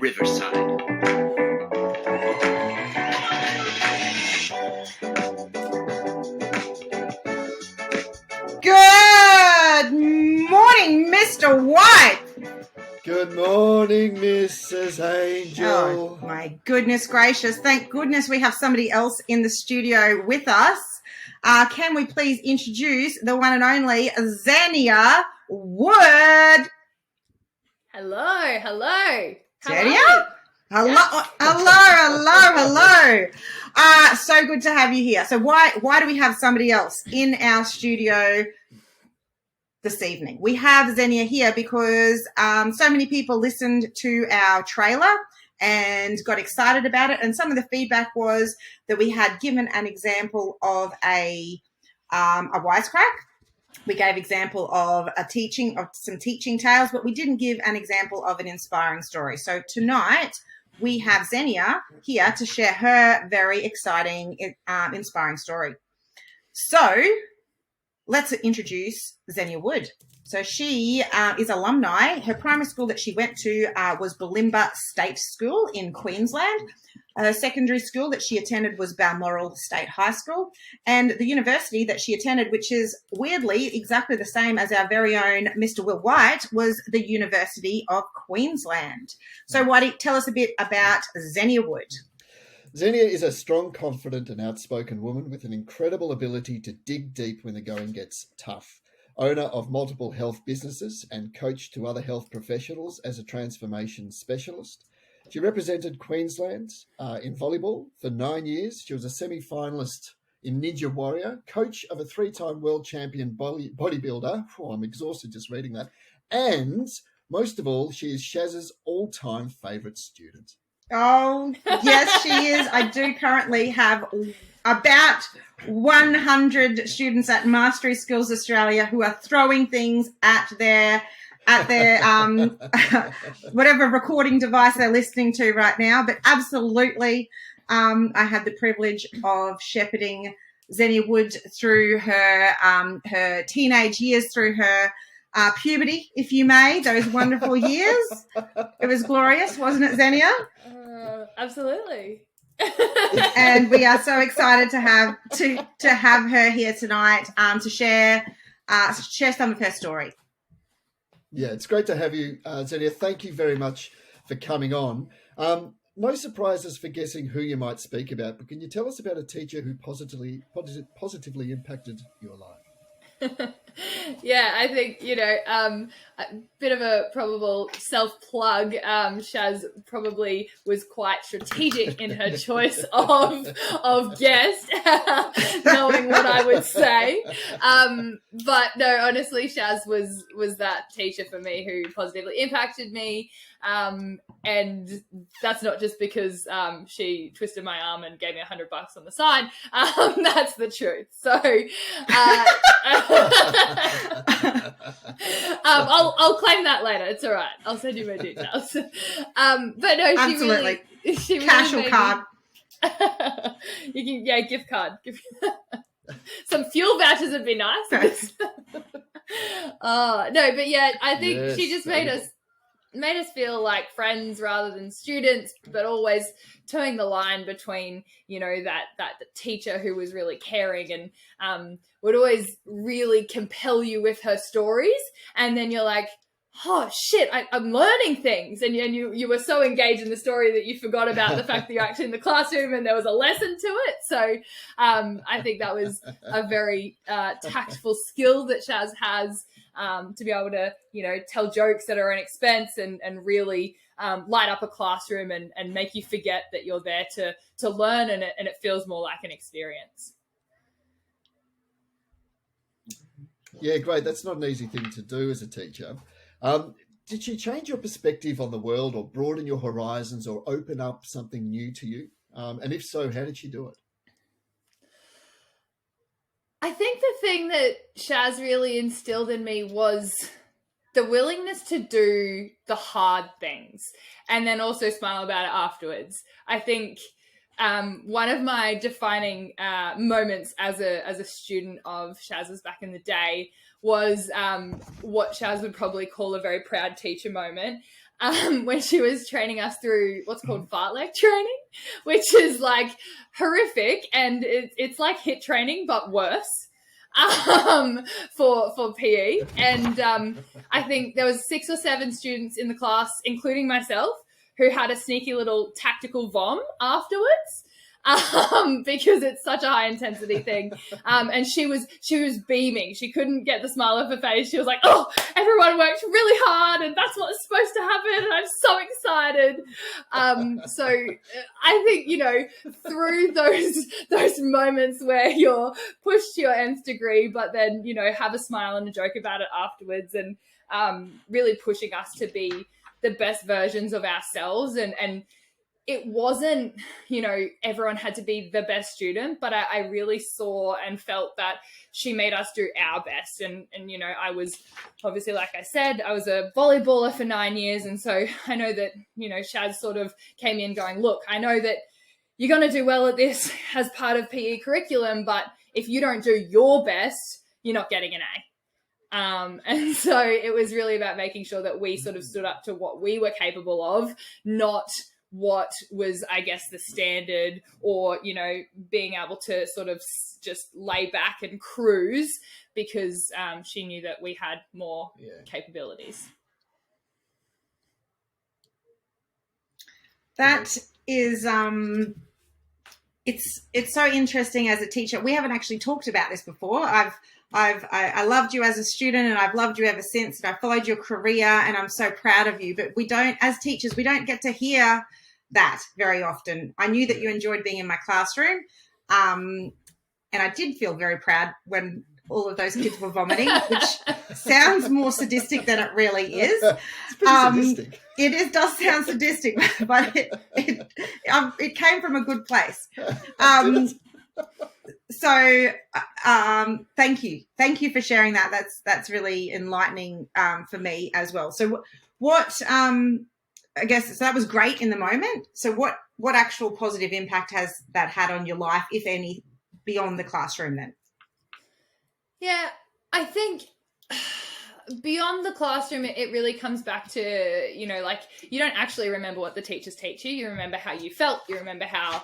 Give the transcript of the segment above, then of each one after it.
Riverside. Good morning, Mr. White. Good morning, Mrs. Angel. Oh, my goodness gracious. Thank goodness we have somebody else in the studio with us. Can we please introduce the one and only Zenia Wood? Hello. Zenia? Hello. So good to have you here. So why do we have somebody else in our studio this evening? We have Zenia here because so many people listened to our trailer and got excited about it. And some of the feedback was that we had given an example of a wisecrack. We gave example of some teaching tales, but we didn't give an example of an inspiring story. So tonight we have Zenia here to share her very exciting, inspiring story. So let's introduce Zenia Wood. So she is alumni. Her primary school that she went to was Bulimba State School in Queensland. Her secondary school that she attended was Balmoral State High School. And the university that she attended, which is weirdly exactly the same as our very own Mr. Will White, was the University of Queensland. So Whitey, tell us a bit about Zenia Wood. Zenia is a strong, confident and outspoken woman with an incredible ability to dig deep when the going gets tough. Owner of multiple health businesses and coach to other health professionals as a transformation specialist. She represented Queensland in volleyball for 9 years. She was a semi-finalist in Ninja Warrior, coach of a 3-time world champion bodybuilder. Oh, I'm exhausted just reading that. And most of all, she is Shaz's all-time favourite student. Oh, yes, she is. I do currently have about 100 students at Mastery Skills Australia who are throwing things at their whatever recording device they're listening to right now. But absolutely, I had the privilege of shepherding Zenia Wood through her teenage years, through her puberty, if you may, those wonderful years. It was glorious, wasn't it, Zenia? Absolutely. And we are so excited to have her here tonight to share some of her story. Yeah, it's great to have you, Zenia. Thank you very much for coming on. No surprises for guessing who you might speak about, but can you tell us about a teacher who positively impacted your life? Yeah, I think, a bit of a probable self-plug. Shaz probably was quite strategic in her choice of guest, knowing what I would say. But no, honestly, Shaz was that teacher for me who positively impacted me. And that's not just because she twisted my arm and gave me $100 on the side. That's the truth. So I'll claim that later. It's all right. I'll send you my details. But no, Absolutely. she really Cash or card. You can, gift card. Some fuel vouchers would be nice. No, but yeah, I think she just made us feel like friends rather than students, but always towing the line between, that teacher who was really caring and would always really compel you with her stories. And then you're like, oh shit, I'm learning things. And you were so engaged in the story that you forgot about the fact that you're actually in the classroom and there was a lesson to it. So I think that was a very tactful skill that Shaz has, to be able to, tell jokes at her own expense and really light up a classroom and make you forget that you're there to learn and it feels more like an experience. Yeah, great. That's not an easy thing to do as a teacher. Did she change your perspective on the world or broaden your horizons or open up something new to you? And if so, how did she do it? I think the thing that Shaz really instilled in me was the willingness to do the hard things and then also smile about it afterwards. I think one of my defining moments as a student of Shaz's back in the day was what Shaz would probably call a very proud teacher moment. when she was training us through what's called fartlek training, which is like horrific, and it's like HIIT training but worse for PE. And I think there was 6 or 7 students in the class, including myself, who had a sneaky little tactical vom afterwards. Because it's such a high intensity thing. And she was beaming. She couldn't get the smile off her face. She was like, oh, everyone worked really hard and that's what's supposed to happen. And I'm so excited. So I think, you know, through those moments where you're pushed to your nth degree, but then, you know, have a smile and a joke about it afterwards, and really pushing us to be the best versions of ourselves. And it wasn't, you know, everyone had to be the best student, but I really saw and felt that she made us do our best. And, you know, I was obviously, like I said, I was a volleyballer for 9 years. And so I know that, you know, Shaz sort of came in going, look, I know that you're going to do well at this as part of PE curriculum, but if you don't do your best, you're not getting an A. And so it was really about making sure that we sort of stood up to what we were capable of, not what was, I guess, the standard, or, you know, being able to sort of just lay back and cruise because she knew that we had more capabilities. That is, it's so interesting as a teacher. We haven't actually talked about this before. I loved you as a student, and I've loved you ever since, and I followed your career, and I'm so proud of you. But we don't, as teachers, we don't get to hear that very often. I knew that you enjoyed being in my classroom, and I did feel very proud when all of those kids were vomiting, which sounds more sadistic than it really is. It's pretty sadistic. Does sound sadistic, but it came from a good place. So thank you for sharing that. That's really enlightening for me as well. So what I guess, so that was great in the moment. So what actual positive impact has that had on your life, if any, beyond the classroom then? Yeah, I think beyond the classroom, it really comes back to, you know, like, you don't actually remember what the teachers teach you. You remember how you felt. You remember how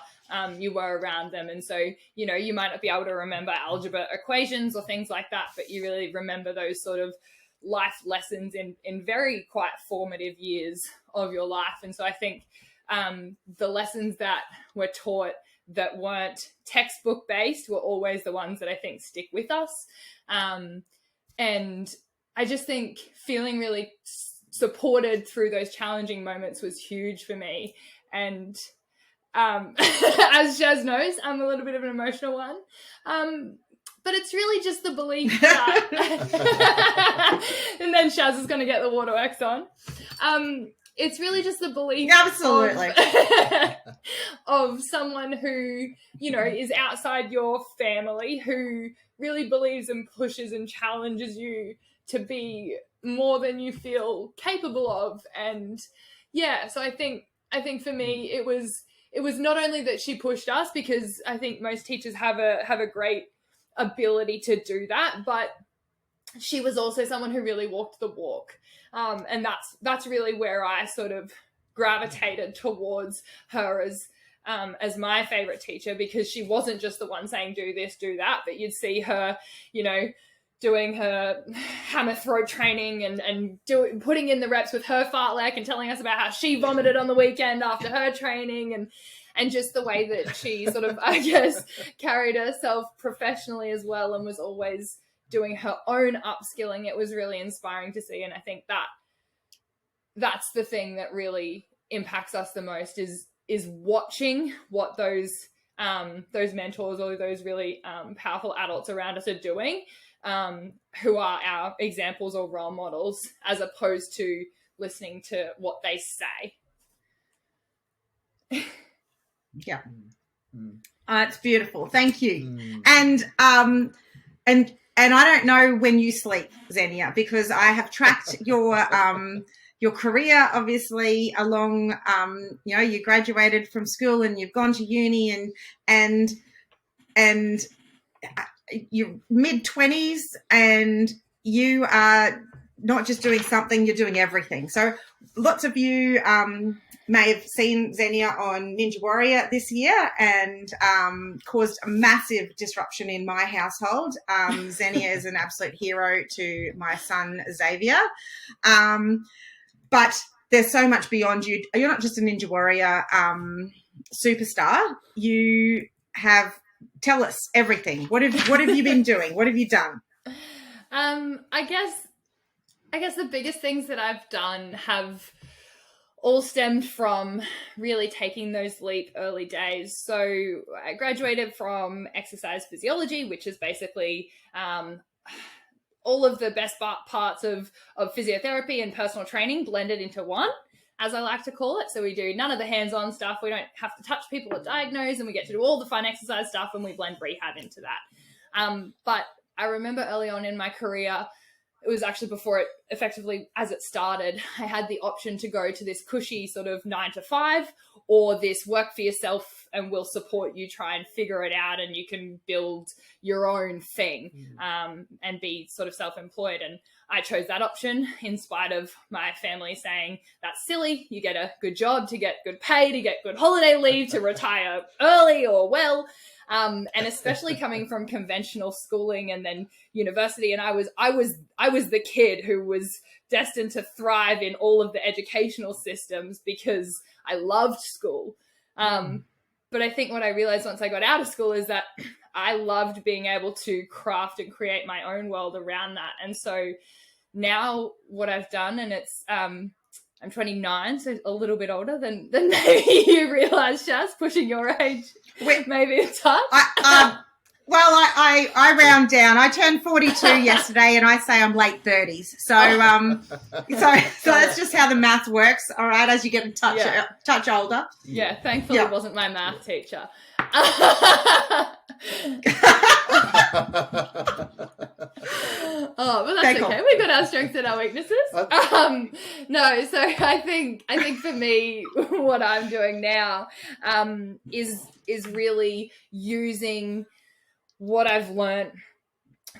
you were around them. And so, you know, you might not be able to remember algebra equations or things like that, but you really remember those sort of life lessons in very quite formative years of your life. And so I think the lessons that were taught that weren't textbook based were always the ones that I think stick with us. And I just think feeling really supported through those challenging moments was huge for me. And as Shaz knows, I'm a little bit of an emotional one. But it's really just the belief that, and then Shaz is going to get the waterworks on. It's really just the belief, absolutely, of someone who, you know, is outside your family, who really believes and pushes and challenges you to be more than you feel capable of. And yeah, so I think for me, it was not only that she pushed us, because I think most teachers have a great ability to do that, but she was also someone who really walked the walk. And that's really where I sort of gravitated towards her as my favorite teacher, because she wasn't just the one saying, do this, do that, but you'd see her, you know, doing her hammer throw training and putting in the reps with her fartlek and telling us about how she vomited on the weekend after her training, and just the way that she sort of, I guess, carried herself professionally as well, and was always doing her own upskilling. It was really inspiring to see. And I think that's the thing that really impacts us the most, is watching what those mentors or those really powerful adults around us are doing, who are our examples or role models, as opposed to listening to what they say. Yeah. It's beautiful. Thank you. And I don't know when you sleep, Zenia, because I have tracked your career, obviously, along, you know, you graduated from school and you've gone to uni, and you're mid-20s, and you are not just doing something, you're doing everything. So lots of you may have seen Zenia on Ninja Warrior this year and caused a massive disruption in my household. Zenia is an absolute hero to my son, Xavier. But there's so much beyond you. You're not just a Ninja Warrior superstar. You have, tell us everything. What have you been doing? What have you done? I guess the biggest things that I've done have all stemmed from really taking those leap early days. So I graduated from exercise physiology, which is basically all of the best parts of physiotherapy and personal training blended into one, as I like to call it. So we do none of the hands-on stuff. We don't have to touch people or diagnose, and we get to do all the fun exercise stuff, and we blend rehab into that. But I remember early on in my career, it was actually before it effectively, as it started, I had the option to go to this cushy sort of 9 to 5 or this work for yourself and we'll support you, try and figure it out and you can build your own thing and be sort of self-employed. And I chose that option in spite of my family saying, that's silly. You get a good job to get good pay, to get good holiday leave, to retire early or well. And especially coming from conventional schooling and then university. And I was the kid who was destined to thrive in all of the educational systems because I loved school. But I think what I realized once I got out of school is that I loved being able to craft and create my own world around that. And so now what I've done, and it's, I'm 29, so a little bit older than maybe you realize, Shaz, pushing your age. Maybe a touch. I round down. I turned 42 yesterday, and I say I'm late 30s. So that's just how the math works. All right, as you get a touch older. Yeah, thankfully it wasn't my math teacher. Oh, but that's okay. We've got our strengths and our weaknesses. No, so I think for me, what I'm doing now is really using what I've learned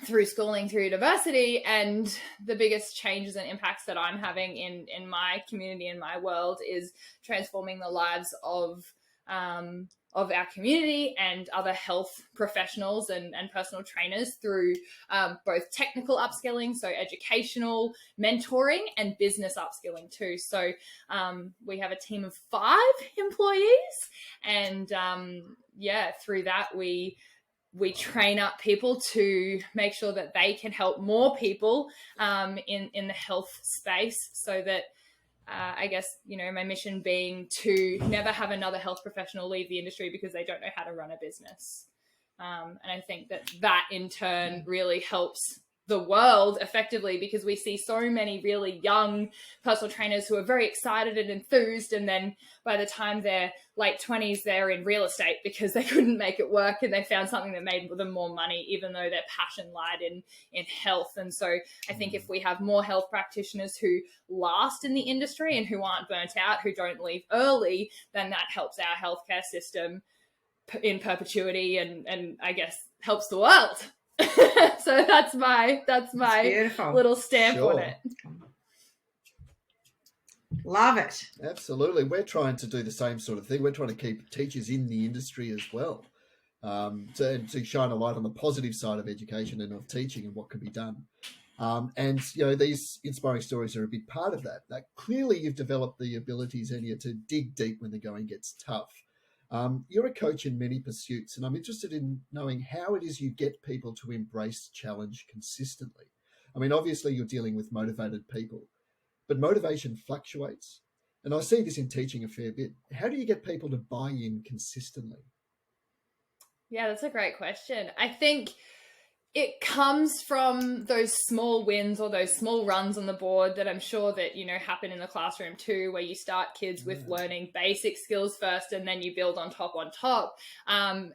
through schooling, through university, and the biggest changes and impacts that I'm having in my community, in my world, is transforming the lives of our community and other health professionals and personal trainers through both technical upskilling, so educational mentoring, and business upskilling too. So we have a team of 5 employees, and through that we train up people to make sure that they can help more people in the health space, so that I guess, my mission being to never have another health professional leave the industry because they don't know how to run a business. And I think that in turn really helps the world effectively, because we see so many really young personal trainers who are very excited and enthused, and then by the time they're late 20s, they're in real estate because they couldn't make it work and they found something that made them more money, even though their passion lied in health. And so I think if we have more health practitioners who last in the industry and who aren't burnt out, who don't leave early, then that helps our healthcare system in perpetuity and I guess helps the world. So that's my little stamp on it. Love it. Absolutely. We're trying to do the same sort of thing. We're trying to keep teachers in the industry as well, to shine a light on the positive side of education and of teaching and what can be done. And these inspiring stories are a big part of that. That clearly you've developed the ability, Zenia, to dig deep when the going gets tough. You're a coach in many pursuits, and I'm interested in knowing how it is you get people to embrace challenge consistently. I mean, obviously you're dealing with motivated people, but motivation fluctuates. And I see this in teaching a fair bit. How do you get people to buy in consistently? Yeah, that's a great question. I think it comes from those small wins or those small runs on the board that I'm sure that, happen in the classroom too, where you start kids with learning basic skills first and then you build on top. And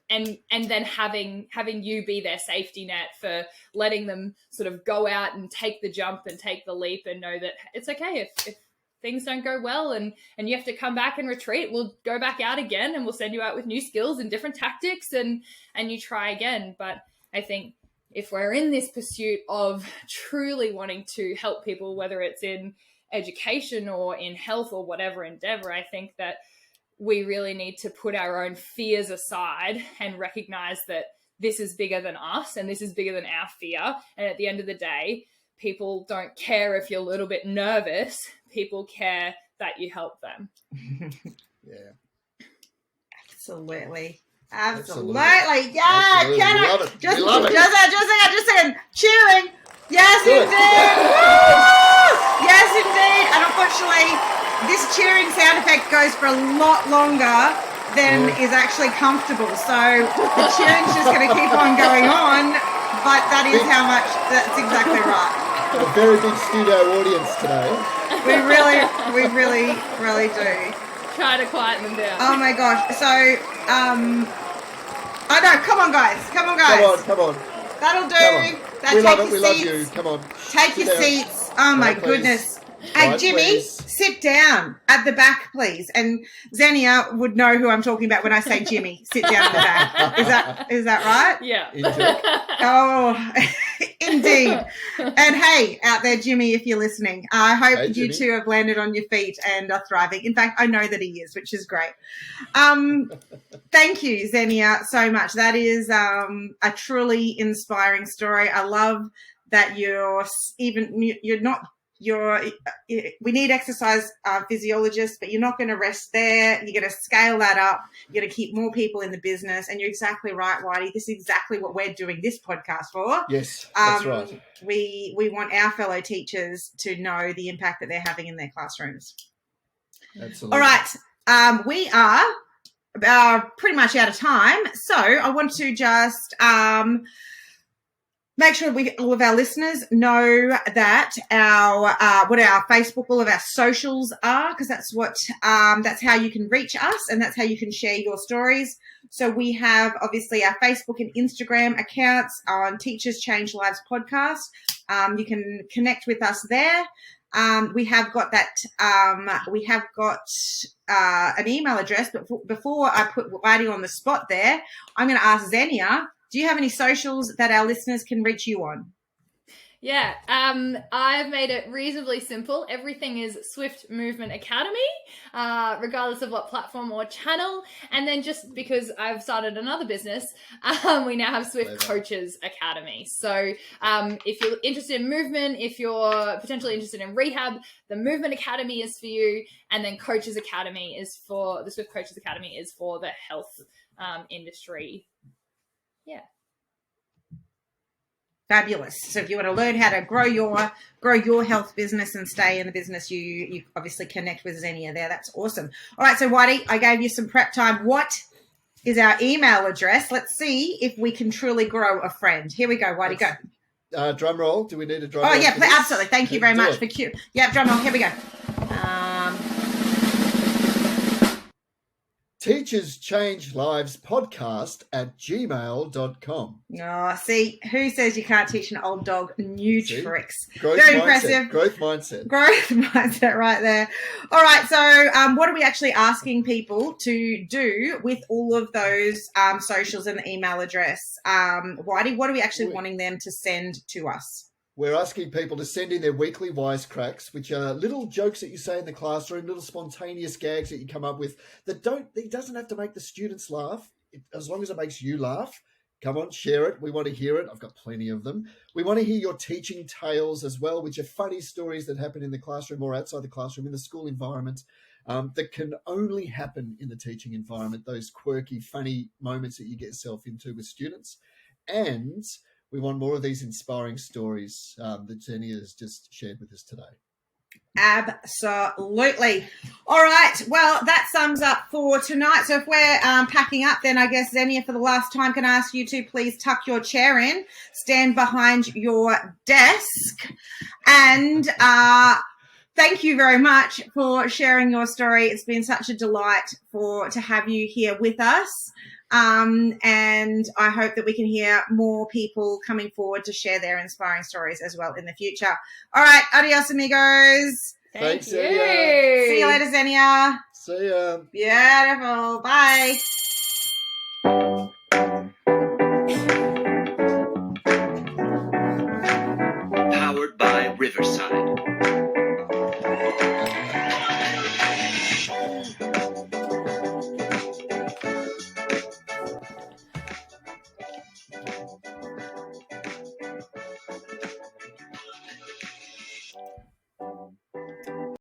then having you be their safety net for letting them sort of go out and take the jump and take the leap and know that it's okay if things don't go well and you have to come back and retreat, we'll go back out again and we'll send you out with new skills and different tactics and you try again. But I think if we're in this pursuit of truly wanting to help people, whether it's in education or in health or whatever endeavor, I think that we really need to put our own fears aside and recognize that this is bigger than us and this is bigger than our fear. And at the end of the day, people don't care if you're a little bit nervous. People care that you help them. Yeah. Absolutely. Yeah. Absolutely. Can We love it. Just We love it. a second. Cheering. Yes, Good. indeed. Yes, indeed. And unfortunately, this cheering sound effect goes for a lot longer than is actually comfortable. So the cheering's just going to keep on going on. But that's exactly right. A very big studio audience today. We really do. Try to quieten them down. Oh my gosh. So, I know. Come on, guys. Come on. That'll do. Come on. We love it. We love seats. you. Come on. Take Sit your down. seats. Oh my Right, goodness. please. Hey, Right, Jimmy, please. sit down at the back, please. And Zenia would know who I'm talking about when I say Jimmy. Sit down at the back. Is that right? Yeah. Oh, indeed. And hey, out there, Jimmy, if you're listening, I hope Hey, you Jimmy. two have landed on your feet and are thriving. In fact, I know that he is, which is great. Thank you, Zenia, so much. That is a truly inspiring story. I love that we need exercise physiologists, but you're not going to rest there. You're going to scale that up. You're going to keep more people in the business. And you're exactly right, Whitey. This is exactly what we're doing this podcast for. Yes, that's right. We want our fellow teachers to know the impact that they're having in their classrooms. Absolutely. All right. We are pretty much out of time. So I want to just make sure all of our listeners know that what our Facebook, all of our socials are, because that's how you can reach us and that's how you can share your stories. So we have obviously our Facebook and Instagram accounts on Teachers Change Lives podcast. You can connect with us there. We have got that. We have got an email address, but before I put Whitey on the spot there, I'm going to ask Zenia. Do you have any socials that our listeners can reach you on? Yeah, I've made it reasonably simple. Everything is Swift Movement Academy, regardless of what platform or channel. And then just because I've started another business, we now have Swift Coaches Academy. So if you're interested in movement, if you're potentially interested in rehab, the Movement Academy is for you. And then Coaches Academy the Swift Coaches Academy is for the health industry. Yeah. Fabulous. So if you want to learn how to grow your health business and stay in the business, you obviously connect with Zenia there. That's awesome. All right. So Whitey, I gave you some prep time. What is our email address? Let's see if we can truly grow a friend. Here we go. Whitey, go. Drum roll. Do we need a drum roll? Oh yeah, absolutely. Thank you very much for cue. Yeah, drum roll. Here we go. Teachers Change Lives podcast at gmail.com. Oh, see, who says you can't teach an old dog new tricks? Very mindset. Impressive. Growth mindset. Growth mindset right there. All right, so what are we actually asking people to do with all of those socials and the email address? Whitey, what are we actually wanting them to send to us? We're asking people to send in their weekly wisecracks, which are little jokes that you say in the classroom, little spontaneous gags that you come up with it doesn't have to make the students laugh. As long as it makes you laugh, come on, share it. We want to hear it. I've got plenty of them. We want to hear your teaching tales as well, which are funny stories that happen in the classroom or outside the classroom, in the school environment, that can only happen in the teaching environment, those quirky, funny moments that you get yourself into with students. And we want more of these inspiring stories that Zenia has just shared with us today. Absolutely. All right. Well, that sums up for tonight. So if we're packing up, then I guess, Zenia, for the last time, can I ask you to please tuck your chair in, stand behind your desk, and thank you very much for sharing your story. It's been such a delight to have you here with us. And I hope that we can hear more people coming forward to share their inspiring stories as well in the future. All right. Adios, amigos. Thanks, you. Zenia. See you later, Zenia. See ya. Beautiful. Bye.